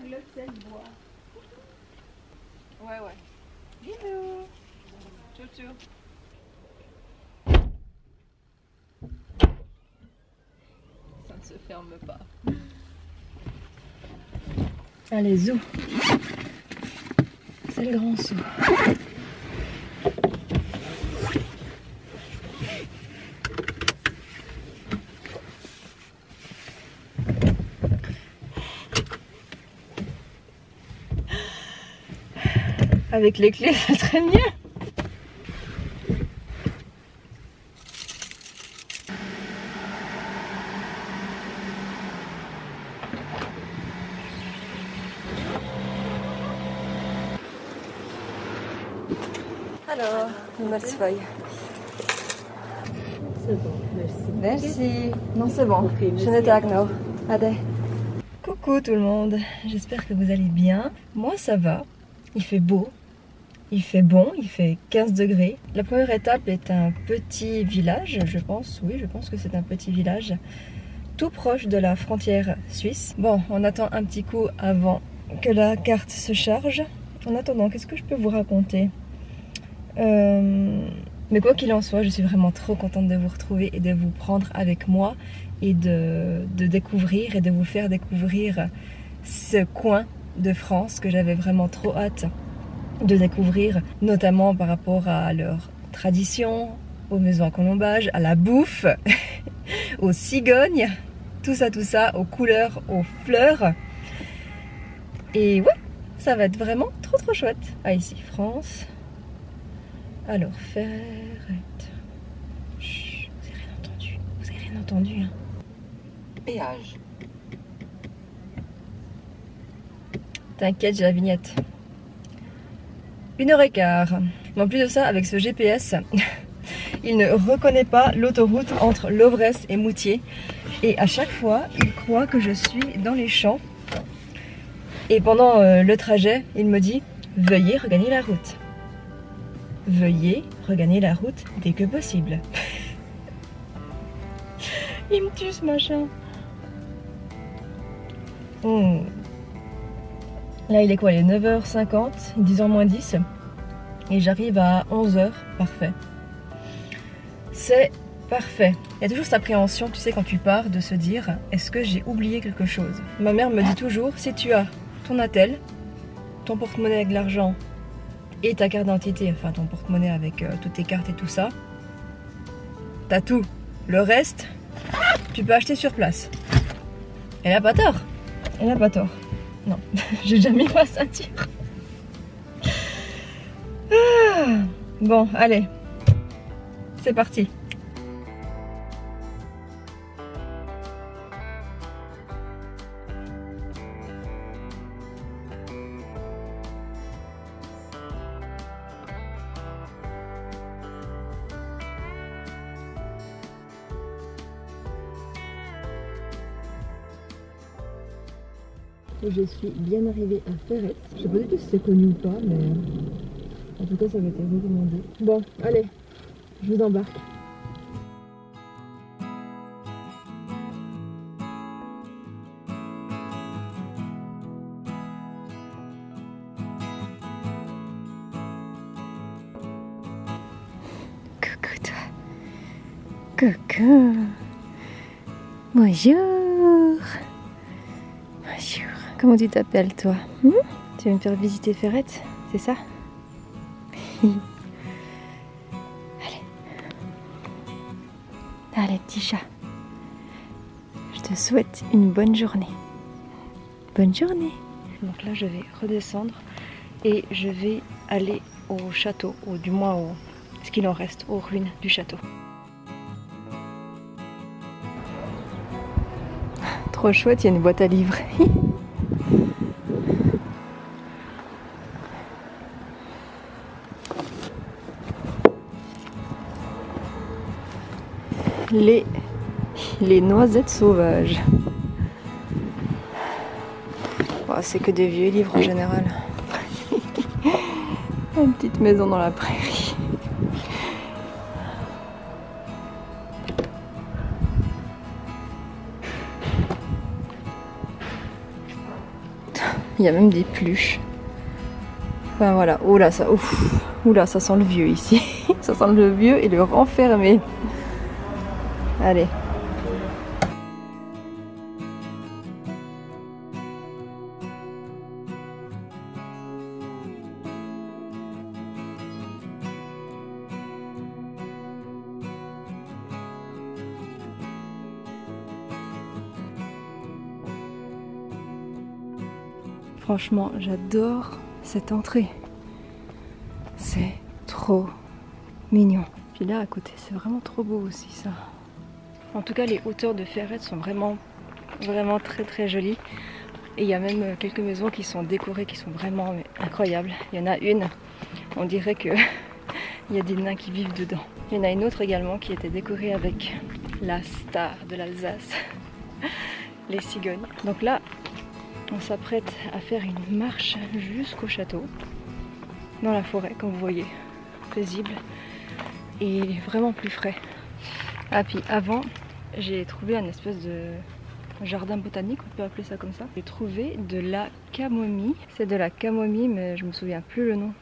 aveugle, c'est le bois. Ouais, ouais. Bisous. Ciao, ciao. Ça ne se ferme pas. Allez, zou. C'est le grand saut. Avec les clés, ça serait mieux. Alors, nouvelle feuille. C'est bon, merci. Merci. Non, c'est bon. Ok, merci. Schönen Tag noch. Ade. Coucou tout le monde. J'espère que vous allez bien. Moi, ça va. Il fait beau. Il fait bon. Il fait 15 degrés. La première étape est un petit village, je pense. Oui, je pense que c'est un petit village. Tout proche de la frontière suisse. Bon, on attend un petit coup avant que la carte se charge. En attendant, qu'est-ce que je peux vous raconter ? Mais quoi qu'il en soit, je suis vraiment trop contente de vous retrouver et de vous prendre avec moi et de découvrir et de vous faire découvrir ce coin de France que j'avais vraiment trop hâte de découvrir, notamment par rapport à leurs traditions, aux maisons à colombage, à la bouffe, aux cigognes, tout ça, aux couleurs, aux fleurs. Et ouais, ça va être vraiment trop chouette. Ah, ici, France. Alors, Ferrette. Chut, vous avez rien entendu. Vous avez rien entendu, hein. Péage. T'inquiète, j'ai la vignette. 1h15. Mais en plus de ça, avec ce GPS, il ne reconnaît pas l'autoroute entre Lovresse et Moutier. Et à chaque fois, il croit que je suis dans les champs. Et pendant le trajet, il me dit « Veuillez regagner la route ». Veuillez regagner la route dès que possible. Il me tue ce machin. Là il est quoi? Il est 9h50, 10h moins 10. Et j'arrive à 11h, parfait. C'est parfait. Il y a toujours cette appréhension, tu sais, quand tu pars, de se dire est-ce que j'ai oublié quelque chose? Ma mère me dit toujours, si tu as ton attel, ton porte-monnaie avec de l'argent et ta carte d'identité, enfin ton porte-monnaie avec toutes tes cartes et tout ça, t'as tout. Le reste, tu peux acheter sur place. Elle a pas tort. Elle a pas tort. Non, j'ai jamais mis ma ceinture. Ah, bon, allez. C'est parti. Je suis bien arrivée à Ferrette. Je sais pas du tout si c'est connu ou pas, mais en tout cas ça m'a été recommandé. Bon, allez, je vous embarque. Coucou toi. Coucou. Bonjour. Bonjour. Comment tu t'appelles toi? Tu veux me faire visiter Ferrette? C'est ça? Allez. Allez petit chat. Je te souhaite une bonne journée. Bonne journée. Donc là je vais redescendre et je vais aller au château, ou du moins au ce qu'il en reste, aux ruines du château. Trop chouette, il y a une boîte à livres. Les noisettes sauvages. Oh, c'est que des vieux livres en général. Une petite maison dans la prairie. Il y a même des pluches. Enfin voilà, oh là ça, ouf, oula, ça sent le vieux ici. Ça sent le vieux et le renfermé. Allez. Franchement, j'adore cette entrée. C'est trop mignon. Puis là à côté, c'est vraiment trop beau aussi ça. En tout cas, les hauteurs de Ferrette sont vraiment très jolies. Et il y a même quelques maisons qui sont décorées, qui sont vraiment incroyables. Il y en a une, on dirait que il y a des nains qui vivent dedans. Il y en a une autre également qui était décorée avec la star de l'Alsace, les cigognes. Donc là, on s'apprête à faire une marche jusqu'au château, dans la forêt, comme vous voyez, paisible et vraiment plus frais. Ah, puis avant, j'ai trouvé un espèce de jardin botanique, on peut appeler ça comme ça. J'ai trouvé de la camomille. C'est de la camomille, mais je me souviens plus le nom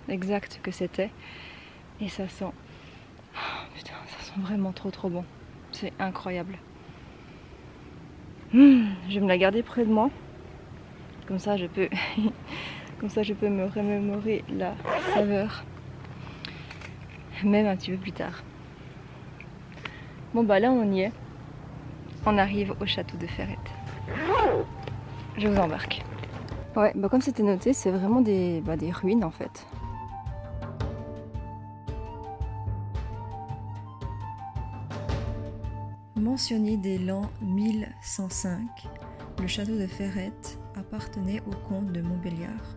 exact que c'était. Et ça sent... Oh, putain, ça sent vraiment trop bon. C'est incroyable. Je vais me la garder près de moi. Comme ça, je peux me remémorer la saveur, même un petit peu plus tard. Bon bah là, on y est. On arrive au château de Ferrette. Je vous embarque. Ouais, bah comme c'était noté, c'est vraiment des ruines en fait. Mentionné dès l'an 1105, le château de Ferrette appartenait au comte de Montbéliard.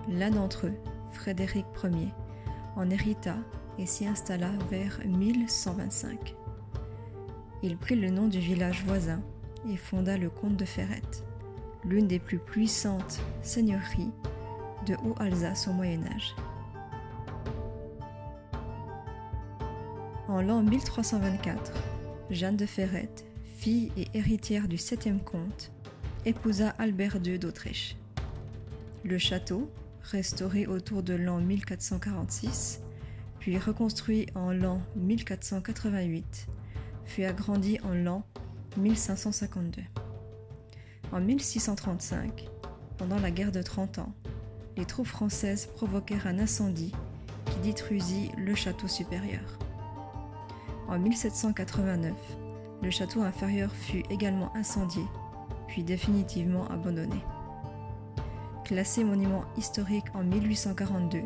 L'un d'entre eux, Frédéric Ier, en hérita et s'y installa vers 1125. Il prit le nom du village voisin et fonda le comte de Ferrette, l'une des plus puissantes seigneuries de Haute-Alsace au Moyen-Âge. En l'an 1324, Jeanne de Ferrette, fille et héritière du 7e comte, épousa Albert II d'Autriche. Le château, restauré autour de l'an 1446, puis reconstruit en l'an 1488, fut agrandi en l'an 1552. En 1635, pendant la guerre de 30 ans, les troupes françaises provoquèrent un incendie qui détruisit le château supérieur. En 1789, le château inférieur fut également incendié, puis définitivement abandonné. Classé monument historique en 1842,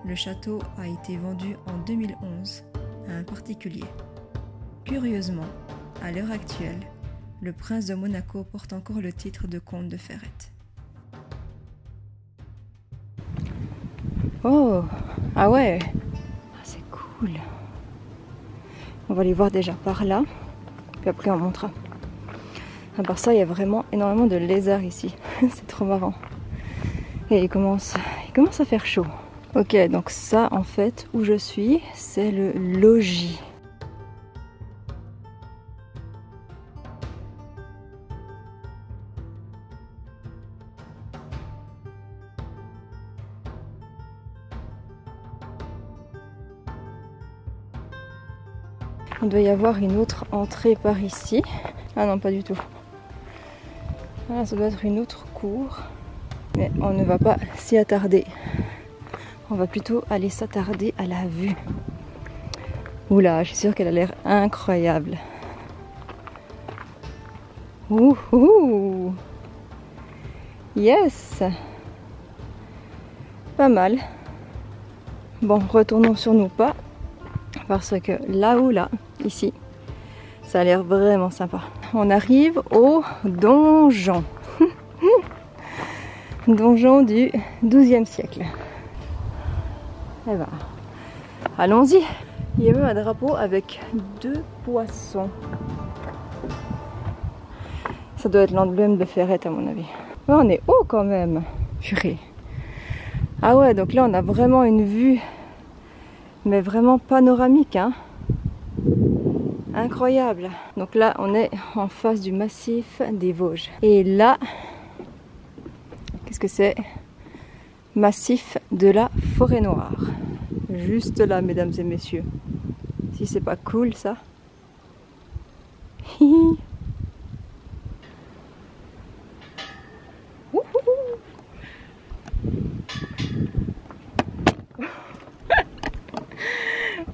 le château a été vendu en 2011 à un particulier. Curieusement, à l'heure actuelle, le prince de Monaco porte encore le titre de comte de Ferrette. Oh, ah ouais, c'est cool. On va les voir déjà par là, puis après on montera. À part ça, il y a vraiment énormément de lézards ici. C'est trop marrant. Et il commence à faire chaud. Ok, donc ça, en fait, où je suis, c'est le logis. Il doit y avoir une autre entrée par ici. Ah non, pas du tout. Voilà, ça doit être une autre cour. Mais on ne va pas s'y attarder. On va plutôt aller s'attarder à la vue. Oula, je suis sûre qu'elle a l'air incroyable. Ouh, yes. Pas mal. Bon, retournons sur nos pas. Parce que là, ici, ça a l'air vraiment sympa. On arrive au donjon. Donjon du XIIe siècle. Eh ben, allons-y. Il y a même un drapeau avec 2 poissons. Ça doit être l'emblème de Ferrette à mon avis. Ouais, on est haut quand même. Purée. Ah ouais, donc là on a vraiment une vue, mais vraiment panoramique, hein. Incroyable. Donc là on est en face du massif des Vosges. Et là, qu'est-ce que c'est massif de la Forêt Noire. Juste là, mesdames et messieurs. Si c'est pas cool ça.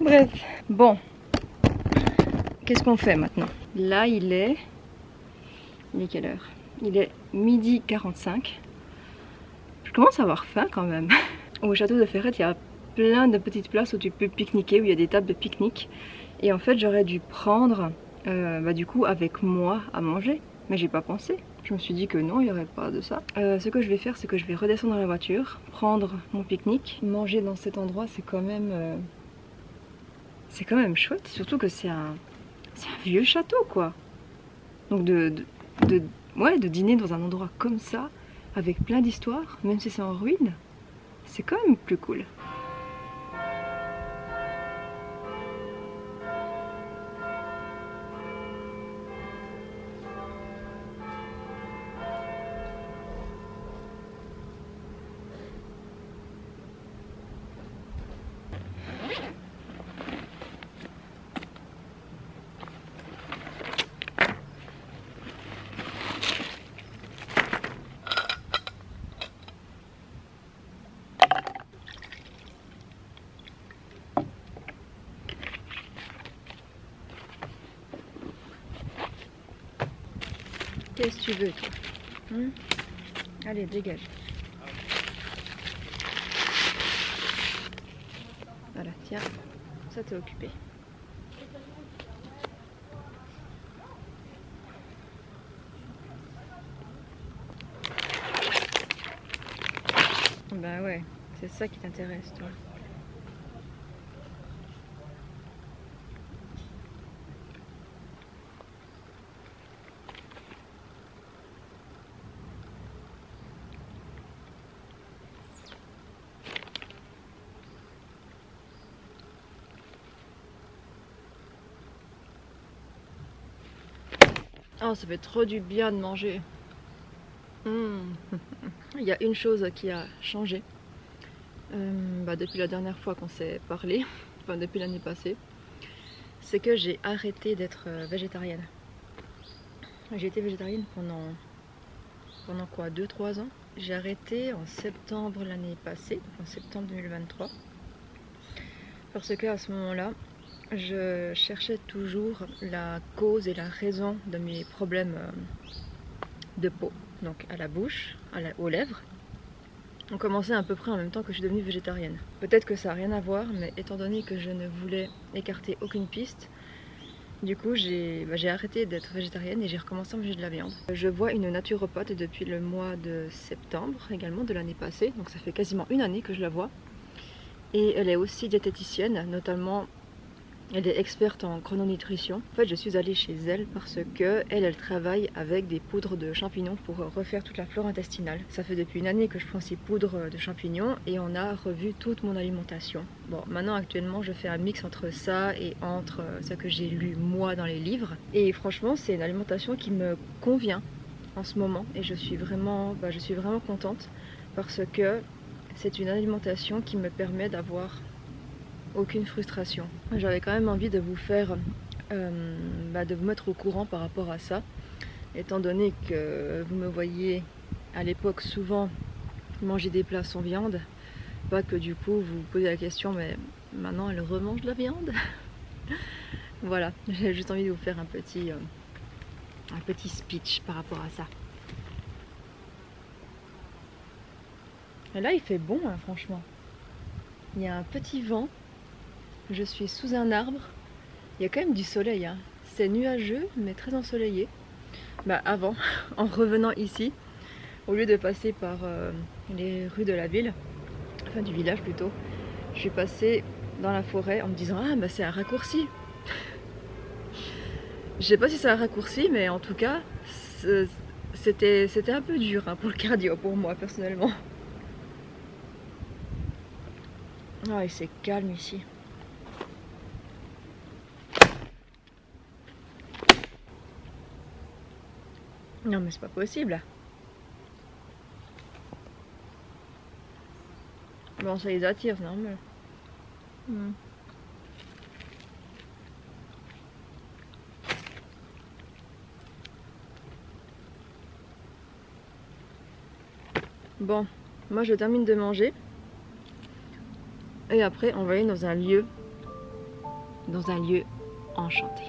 Bref, bon. Qu'est-ce qu'on fait maintenant? Là, il est quelle heure? Il est 12h45. Je commence à avoir faim quand même. Au château de Ferrette, il y a plein de petites places où tu peux pique-niquer, où il y a des tables de pique-nique. Et en fait, j'aurais dû prendre du coup avec moi à manger. Mais j'ai pas pensé. Je me suis dit que non, il n'y aurait pas de ça. Ce que je vais faire, c'est que je vais redescendre dans la voiture, prendre mon pique-nique. Manger dans cet endroit, c'est quand même chouette. Surtout que c'est un vieux château, quoi. Donc de dîner dans un endroit comme ça, avec plein d'histoires, même si c'est en ruine, c'est quand même plus cool. Qu'est-ce que tu veux, toi? Allez, dégage. Voilà, tiens, ça t'est occupé. Bah ouais, c'est ça qui t'intéresse, toi. Oh, ça fait trop du bien de manger. Il y a une chose qui a changé depuis la dernière fois qu'on s'est parlé, enfin depuis l'année passée, c'est que j'ai arrêté d'être végétarienne. J'ai été végétarienne pendant quoi, 2-3 ans. J'ai arrêté en septembre l'année passée, en septembre 2023, parce que à ce moment-là, je cherchais toujours la cause et la raison de mes problèmes de peau, donc à la bouche, aux lèvres. On commençait à peu près en même temps que je suis devenue végétarienne. Peut-être que ça n'a rien à voir, mais étant donné que je ne voulais écarter aucune piste, du coup j'ai arrêté d'être végétarienne et j'ai recommencé à manger de la viande. Je vois une naturopathe depuis le mois de septembre également de l'année passée, donc ça fait quasiment une année que je la vois. Et elle est aussi diététicienne, notamment elle est experte en chrononutrition. En fait, je suis allée chez elle parce que elle travaille avec des poudres de champignons pour refaire toute la flore intestinale. Ça fait depuis une année que je prends ces poudres de champignons et on a revu toute mon alimentation. Bon, maintenant actuellement, je fais un mix entre ça et entre ce que j'ai lu moi dans les livres. Et franchement, c'est une alimentation qui me convient en ce moment et je suis vraiment contente parce que c'est une alimentation qui me permet d'avoir aucune frustration. J'avais quand même envie de vous faire, de vous mettre au courant par rapport à ça, étant donné que vous me voyez à l'époque souvent manger des plats sans viande, pas que du coup vous vous posez la question mais maintenant elle remange de la viande. Voilà, j'ai juste envie de vous faire un petit speech par rapport à ça. Et là il fait bon hein, franchement, il y a un petit vent. Je suis sous un arbre, il y a quand même du soleil, hein. C'est nuageux mais très ensoleillé. Avant, en revenant ici, au lieu de passer par les rues de la ville, enfin du village plutôt, je suis passée dans la forêt en me disant ah c'est un raccourci. Je sais pas si c'est un raccourci mais en tout cas c'était un peu dur hein, pour le cardio pour moi personnellement. Ah et c'est calme ici. Non mais c'est pas possible. Bon, ça les attire, c'est normal. Bon, moi je termine de manger. Et après, on va aller dans un lieu enchanté.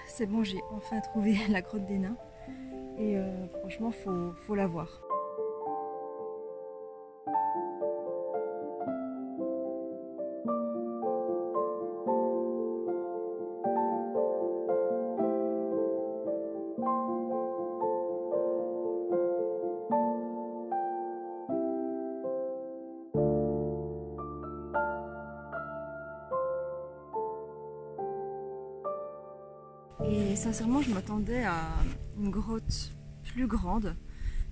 C'est bon, j'ai enfin trouvé la grotte des nains. Et franchement, faut la voir. Et sincèrement, je m'attendais à une grotte plus grande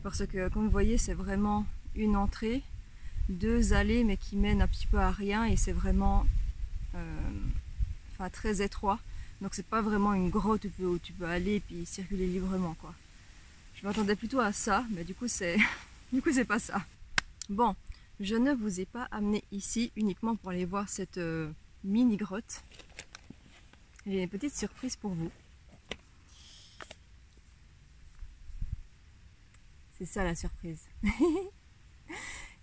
parce que, comme vous voyez, c'est vraiment une entrée, 2 allées mais qui mènent un petit peu à rien et c'est vraiment très étroit. Donc c'est pas vraiment une grotte où tu peux aller et puis circuler librement, quoi. Je m'attendais plutôt à ça, mais du coup c'est pas ça. Bon, je ne vous ai pas amené ici uniquement pour aller voir cette mini grotte. J'ai une petite surprise pour vous. C'est ça la surprise.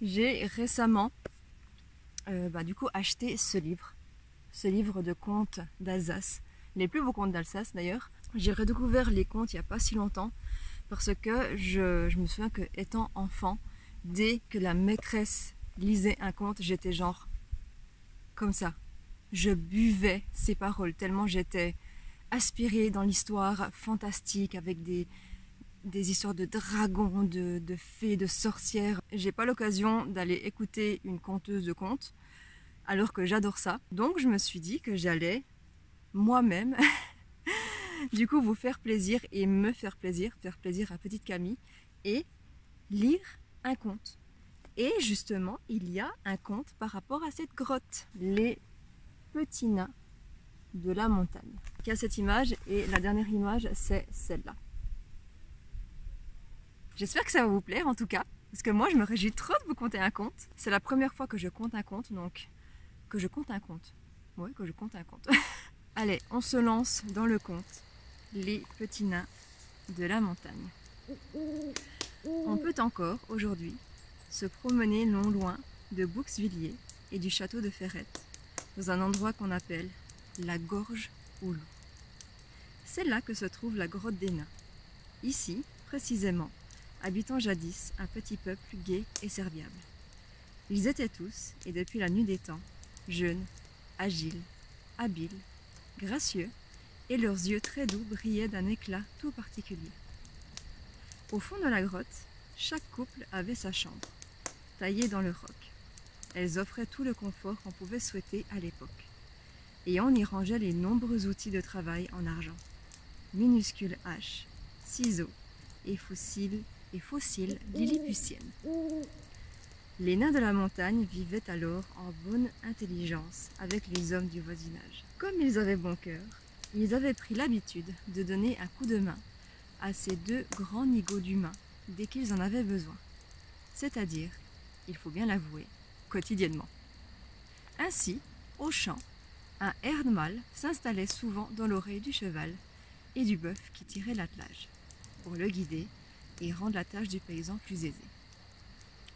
J'ai récemment du coup acheté ce livre de contes d'Alsace, les plus beaux contes d'Alsace d'ailleurs. J'ai redécouvert les contes il n'y a pas si longtemps parce que je me souviens que étant enfant, dès que la maîtresse lisait un conte, j'étais genre comme ça. Je buvais ses paroles tellement j'étais aspirée dans l'histoire fantastique avec des histoires de dragons, de fées, de sorcières. J'ai pas l'occasion d'aller écouter une conteuse de contes, alors que j'adore ça. Donc je me suis dit que j'allais moi-même, du coup, vous faire plaisir et me faire plaisir à petite Camille, et lire un conte. Et justement, il y a un conte par rapport à cette grotte. Les petits nains de la montagne. Il y a cette image et la dernière image, c'est celle-là. J'espère que ça va vous plaire en tout cas, parce que moi je me réjouis trop de vous conter un conte. C'est la première fois que je conte un conte, donc que je conte un conte. Ouais, que je conte un conte. Allez, on se lance dans le conte. Les petits nains de la montagne. On peut encore aujourd'hui se promener non loin de Bouxwiller et du château de Ferrette, dans un endroit qu'on appelle la Gorge aux Loups. C'est là que se trouve la grotte des nains. Ici, précisément, habitant jadis un petit peuple gai et serviable. Ils étaient tous, et depuis la nuit des temps, jeunes, agiles, habiles, gracieux, et leurs yeux très doux brillaient d'un éclat tout particulier. Au fond de la grotte, chaque couple avait sa chambre, taillée dans le roc. Elles offraient tout le confort qu'on pouvait souhaiter à l'époque. Et on y rangeait les nombreux outils de travail en argent. Minuscules haches, ciseaux et fossiles lilliputiennes. Les nains de la montagne vivaient alors en bonne intelligence avec les hommes du voisinage. Comme ils avaient bon cœur, ils avaient pris l'habitude de donner un coup de main à ces 2 grands nigauds d'humains dès qu'ils en avaient besoin. C'est-à-dire, il faut bien l'avouer, quotidiennement. Ainsi, au champ, un herd mâle s'installait souvent dans l'oreille du cheval et du bœuf qui tirait l'attelage, pour le guider et rendre la tâche du paysan plus aisée.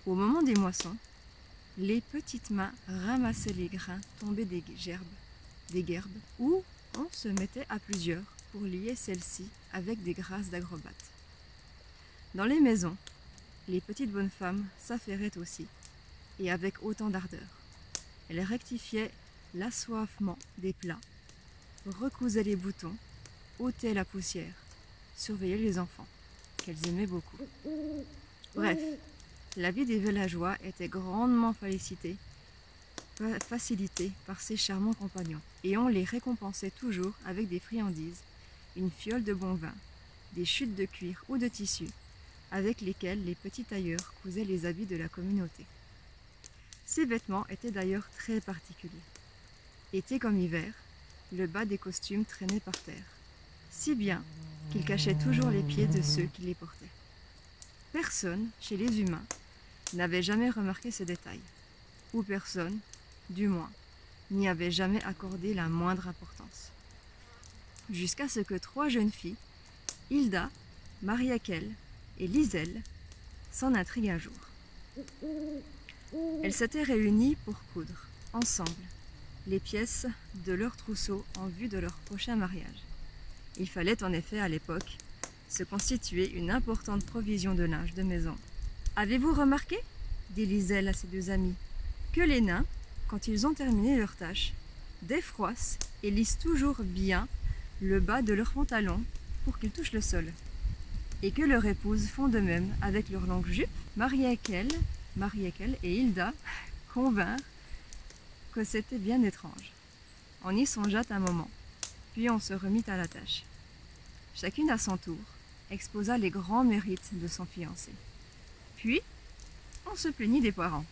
Au moment des moissons, les petites mains ramassaient les grains tombés des gerbes, ou on se mettait à plusieurs pour lier celles-ci avec des grâces d'agrobates. Dans les maisons, les petites bonnes femmes s'affairaient aussi, et avec autant d'ardeur. Elles rectifiaient l'assoiffement des plats, recousaient les boutons, ôtaient la poussière, surveillaient les enfants, qu'elles aimaient beaucoup. Bref, la vie des villageois était grandement félicitée facilitée par ses charmants compagnons, et on les récompensait toujours avec des friandises, une fiole de bon vin, des chutes de cuir ou de tissu, avec lesquelles les petits tailleurs cousaient les habits de la communauté. Ces vêtements étaient d'ailleurs très particuliers. Été comme hiver, le bas des costumes traînait par terre, si bien qu'ils cachaient toujours les pieds de ceux qui les portaient. Personne, chez les humains, n'avait jamais remarqué ce détail, ou personne, du moins, n'y avait jamais accordé la moindre importance. Jusqu'à ce que 3 jeunes filles, Hilda, Marie-Aquelle et Liselle, s'en intriguent un jour. Elles s'étaient réunies pour coudre, ensemble, les pièces de leur trousseau en vue de leur prochain mariage. Il fallait en effet à l'époque se constituer une importante provision de linge de maison. « Avez-vous remarqué, dit Liselle à ses 2 amies, que les nains, quand ils ont terminé leur tâche, défroissent et lissent toujours bien le bas de leurs pantalons pour qu'ils touchent le sol, et que leurs épouses font de même avec leurs longues jupes. » Marie-Aquelle et Hilda convinrent que c'était bien étrange. On y songea un moment, puis on se remit à la tâche. Chacune à son tour exposa les grands mérites de son fiancé. Puis, on se plaignit des parents,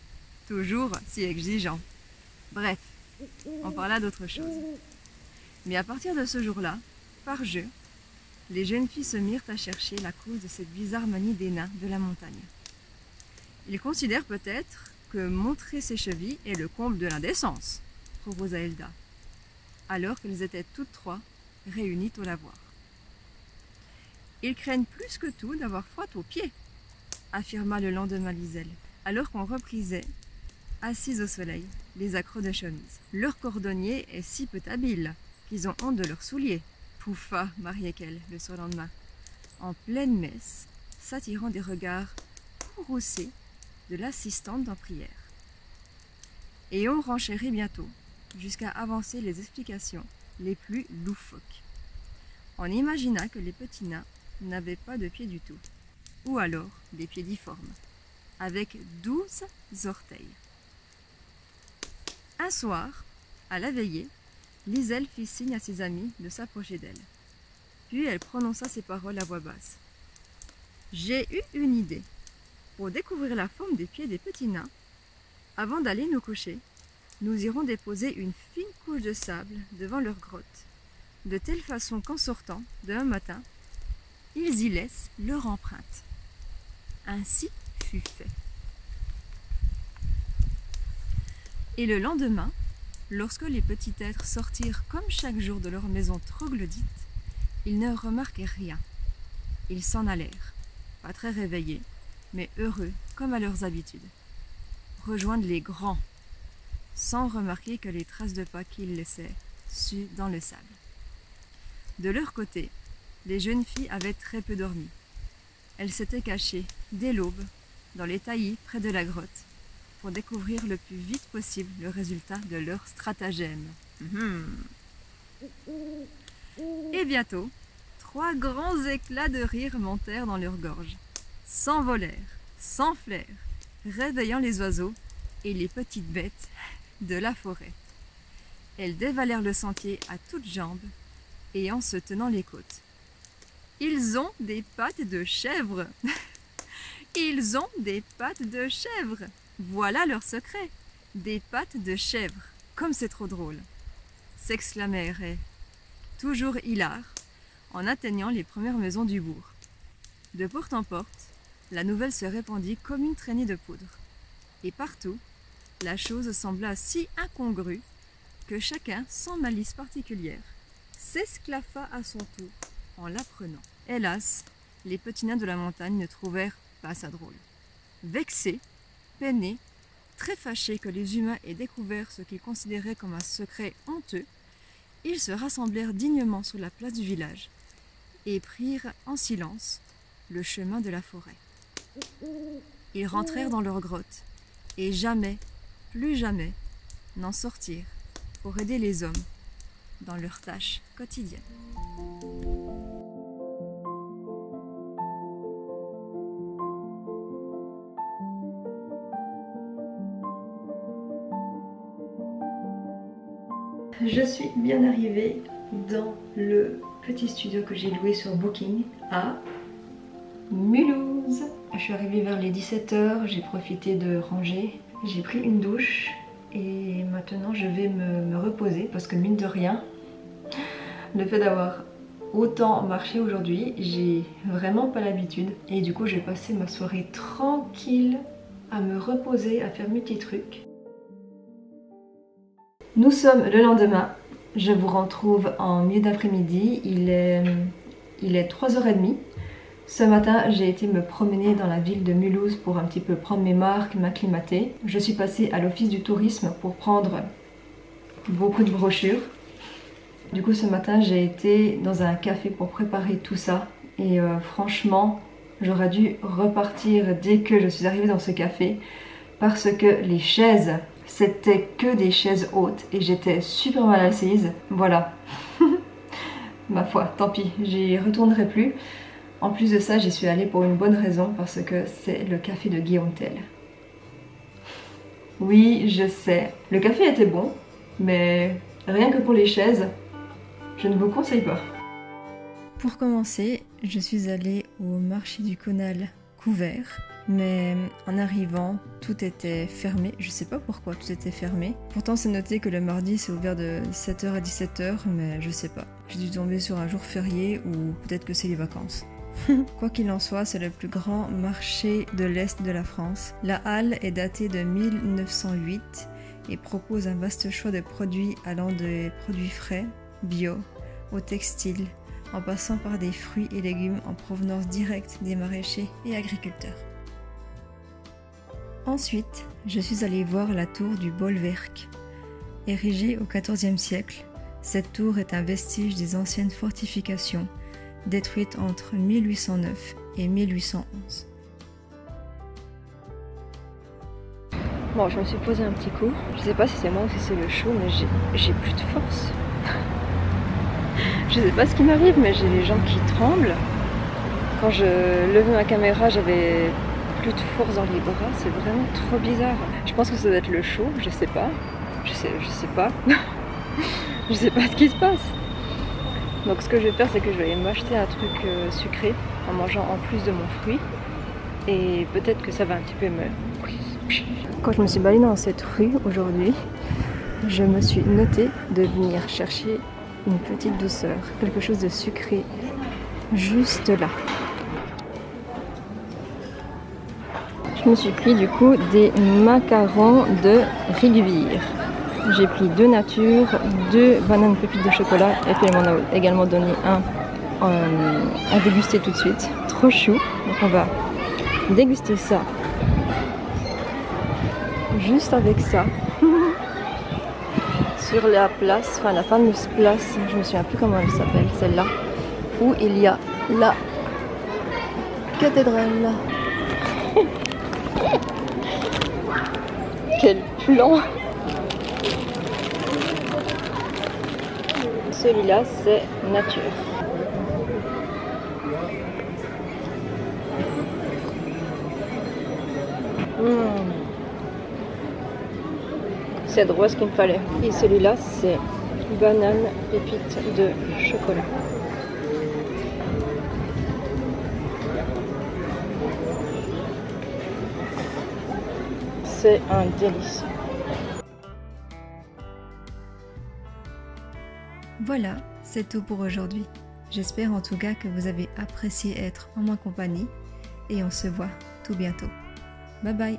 toujours si exigeants. Bref, on parla d'autre chose. Mais à partir de ce jour-là, par jeu, les jeunes filles se mirent à chercher la cause de cette bizarre manie des nains de la montagne. Ils considèrent peut-être que montrer ses chevilles est le comble de l'indécence, proposa Hilda, alors qu'elles étaient toutes 3 réunies au lavoir. Ils craignent plus que tout d'avoir froid aux pieds, affirma le lendemain Liselle, alors qu'on reprisait, assises au soleil, les accros de chemise. Leur cordonnier est si peu habile qu'ils ont honte de leurs souliers, pouffa Marie-Aquelle le surlendemain, en pleine messe, s'attirant des regards courroucés de l'assistante en prière. Et on renchérit bientôt, jusqu'à avancer les explications les plus loufoques. On imagina que les petits nains n'avaient pas de pieds du tout, ou alors des pieds difformes, avec 12 orteils. Un soir, à la veillée, Liselle fit signe à ses amis de s'approcher d'elle. Puis elle prononça ces paroles à voix basse. « J'ai eu une idée. Pour découvrir la forme des pieds des petits nains, avant d'aller nous coucher, nous irons déposer une fine couche de sable devant leur grotte, de telle façon qu'en sortant, demain matin, ils y laissent leur empreinte. » Ainsi fut fait. Et le lendemain, lorsque les petits êtres sortirent comme chaque jour de leur maison troglodyte, ils ne remarquaient rien. Ils s'en allèrent, pas très réveillés, mais heureux comme à leurs habitudes, rejoindre les grands, sans remarquer que les traces de pas qu'ils laissaient suent dans le sable. De leur côté, les jeunes filles avaient très peu dormi. Elles s'étaient cachées, dès l'aube, dans les taillis près de la grotte, pour découvrir le plus vite possible le résultat de leur stratagème. Et bientôt, 3 grands éclats de rire montèrent dans leur gorge, s'envolèrent, s'enflèrent, réveillant les oiseaux et les petites bêtes de la forêt. Elles dévalèrent le sentier à toutes jambes et en se tenant les côtes. Ils ont des pattes de chèvre. Ils ont des pattes de chèvre. Voilà leur secret. Des pattes de chèvre. Comme c'est trop drôle. S'exclamèrent toujours hilars en atteignant les premières maisons du bourg. De porte en porte, la nouvelle se répandit comme une traînée de poudre. Et partout, la chose sembla si incongrue que chacun, sans malice particulière, s'esclaffa à son tour en l'apprenant. Hélas, les petits nains de la montagne ne trouvèrent pas ça drôle. Vexés, peinés, très fâchés que les humains aient découvert ce qu'ils considéraient comme un secret honteux, ils se rassemblèrent dignement sur la place du village et prirent en silence le chemin de la forêt. Ils rentrèrent dans leur grotte et jamais, plus jamais, n'en sortirent pour aider les hommes dans leurs tâches quotidiennes. Je suis bien arrivée dans le petit studio que j'ai loué sur Booking à Mulhouse. Je suis arrivée vers les 17 h, j'ai profité de ranger, j'ai pris une douche et maintenant je vais me reposer parce que mine de rien, le fait d'avoir autant marché aujourd'hui, j'ai vraiment pas l'habitude et du coup je vais passer ma soirée tranquille à me reposer, à faire mes petits trucs. Nous sommes le lendemain, je vous retrouve en milieu d'après-midi, il est 3h30. Ce matin, j'ai été me promener dans la ville de Mulhouse pour un petit peu prendre mes marques, m'acclimater. Je suis passée à l'office du tourisme pour prendre beaucoup de brochures. Du coup, ce matin, j'ai été dans un café pour préparer tout ça. Et franchement, j'aurais dû repartir dès que je suis arrivée dans ce café parce que les chaises, c'était que des chaises hautes et j'étais super mal assise. Voilà. Ma foi, tant pis, j'y retournerai plus. En plus de ça, j'y suis allée pour une bonne raison, parce que c'est le café de Guillaume Tell. Oui, je sais, le café était bon, mais rien que pour les chaises, je ne vous conseille pas. Pour commencer, je suis allée au marché du Conal couvert, mais en arrivant, tout était fermé. Je sais pas pourquoi tout était fermé. Pourtant, c'est noté que le mardi, c'est ouvert de 7 h à 17 h, mais je sais pas. J'ai dû tomber sur un jour férié ou peut-être que c'est les vacances. Quoi qu'il en soit, c'est le plus grand marché de l'Est de la France. La halle est datée de 1908 et propose un vaste choix de produits allant des produits frais, bio, au textile, en passant par des fruits et légumes en provenance directe des maraîchers et agriculteurs. Ensuite, je suis allée voir la tour du Bolwerk. Érigée au XIVe siècle, cette tour est un vestige des anciennes fortifications détruite entre 1809 et 1811. Bon, je me suis posé un petit coup. Je sais pas si c'est moi ou si c'est le chaud, mais j'ai plus de force. Je sais pas ce qui m'arrive, mais j'ai les jambes qui tremblent. Quand je levais ma caméra, j'avais plus de force dans les bras. C'est vraiment trop bizarre. Je pense que ça doit être le chaud, je sais pas. Je sais pas. Je sais pas ce qui se passe. Donc ce que je vais faire, c'est que je vais aller m'acheter un truc sucré en mangeant en plus de mon fruit. Et peut-être que ça va un petit peu me... Quand je me suis baladée dans cette rue aujourd'hui, je me suis notée de venir chercher une petite douceur, quelque chose de sucré, juste là. Je me suis pris du coup des macarons de Rigvir. J'ai pris 2 natures, 2 bananes pépites de chocolat et puis elle m'en a également donné un à déguster tout de suite. Trop chou. Donc on va déguster ça juste avec ça. Sur la place, enfin la fameuse place, je me souviens plus comment elle s'appelle, celle-là, où il y a la cathédrale. Quel plan! Celui-là, c'est nature. C'est droit ce qu'il me fallait. Et celui-là, c'est banane pépite de chocolat. C'est un délice. Voilà, c'est tout pour aujourd'hui. J'espère en tout cas que vous avez apprécié être en ma compagnie et on se voit tout bientôt. Bye bye!